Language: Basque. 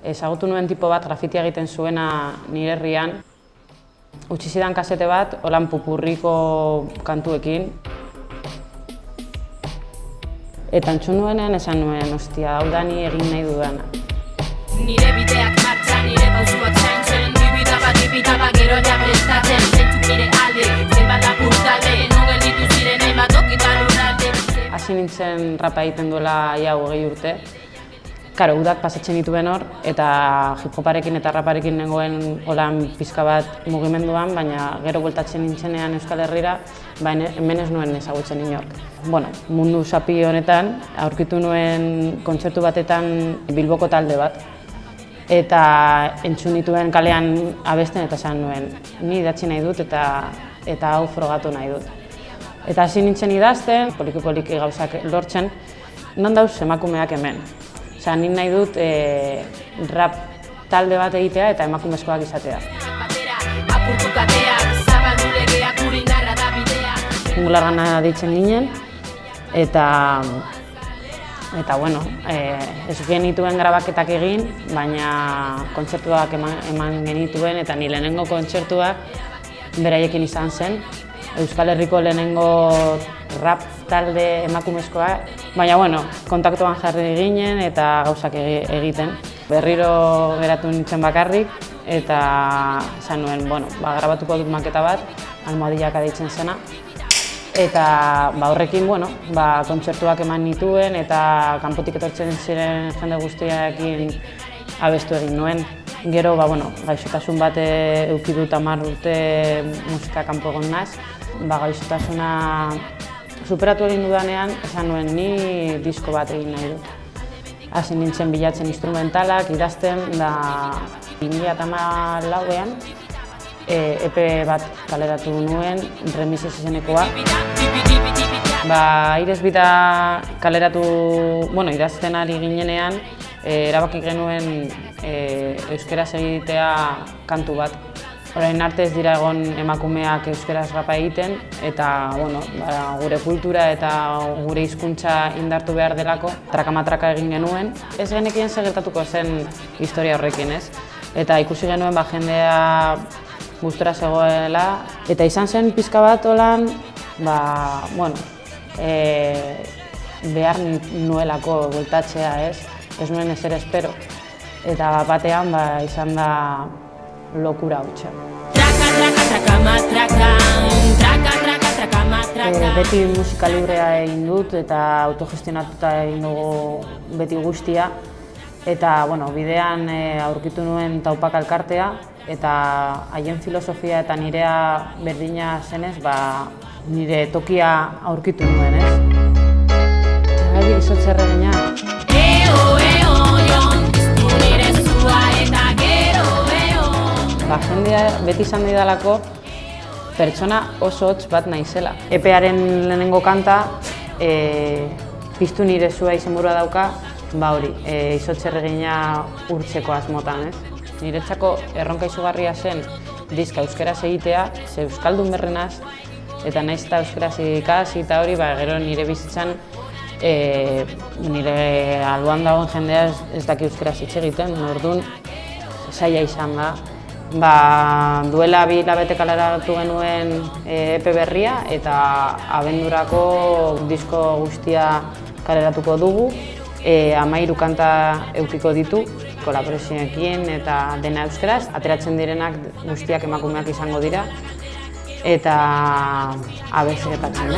Ezagutu nuen tipo bat grafitia egiten zuena nire herrian. Utzi zidan kasete bat, holan pupurriko kantuekin. Eta entzun nuenean esan nuen, ostia, hau da ni egin nahi dudana. Nire bideak martxan, nire pausuak zaintzen, dibidaba gero ja prestatzen, zentzuk nire alde, zenbat apurtalde, nogel ditu ziren hainbat okitan lurralde. Hasi nintzen rapa egiten duela ia 20 urte. Karo, udak pasatzen dituen hor, eta hip-hoparekin eta raparekin nengoen holan pizka bat mugimenduan, baina gero bueltatzen nintzenean Euskal Herrira, hemen ez nuen ezagutzen inork. Bueno, mundu sapi honetan, aurkitu nuen kontzertu batetan Bilboko talde bat. Eta entzun dituen kalean abesten eta esan nuen, ni idatzi nahi dut eta hau frogatu nahi dut. Eta hasi nintzen idazten, poliki-poliki gauzak lortzen, non dauz emakumeak hemen. Osea, ni nahi dut rap talde bat egitea eta emakumezkoak izatea. Jungulargana deitzen ginen, eta bueno, ez genituen grabaketak egin, baina kontzertuak eman genituen, eta ni lehenengo kontzertua beraiekin izan zen. Euskal Herriko lehenengo rap talde emakumezkoa, baina bueno, kontaktuan jarri ginen eta gauzak egiten. Berriro geratu nintzen bakarrik, eta esan nuen, bueno, grabatuko dut maketa bat, Almohadillaka deitzen zena. Eta horrekin, bueno, kontzertuak eman nituen eta kanpotik etortzen ziren jende guztiarekin abestu egin nuen. Gero, gaixotasun bat eduki dut 10 urte musika kanpo egon naiz. Gaixotasuna superatu egin dudanean, esan nuen ni disko bat egin nahi dut. Hasi nintzen bilatzen instrumentalak, idazten, da 2014an EP bat kaleratu nuen, Remises izenekoa. Aires Bita kaleratu, idazten ari ginenean, erabaki genuen euskeraz egitea kantu bat. Orain arte ez dira egon emakumeak euskeraz rapa egiten, eta gure kultura eta gure hizkuntza indartu behar delako, traka-matraka egin genuen. Ez genekien zer gertatuko zen historia horrekin, ez? Eta ikusi genuen jendea gustora zegoela, eta izan zen pizka bat holan, behar nuelako bueltatzea, ez? Ez nuen ezer espero. Eta batean izan da lokura hutsa. Beti musika librea egin dut eta autogestionatuta egin dugu beti guztia. Eta bidean aurkitu nuen Taupak elkartea, eta haien filosofia eta nirea berdina zenez, nire tokia aurkitu nuen, ez? Zergatik izotze erregina. Jendea beti izan didalako pertsona oso hotz bat naizela. EPEaren lehenengo kanta, Piztu nire zua izenburua dauka, hori, izotze erregina urtzeko asmotan, ez? Niretzako erronka izugarria zen diska euskeraz egitea, ze euskaldun berrenaz, eta naiz eta euskeraz ikasi eta hori, gero nire bizitzan nire alboan dagoen jendea ez daki euskeraz hitz egiten, orduan zaila izan da. Duela 2 hilabete kaleratu genuen EP berria eta abendurako disko guztia kaleratuko dugu. 13 kanta edukiko ditu, kolaborazioekin eta dena euskeraz. Ateratzen direnak guztiak emakumeak izango dira eta abez gertatzen,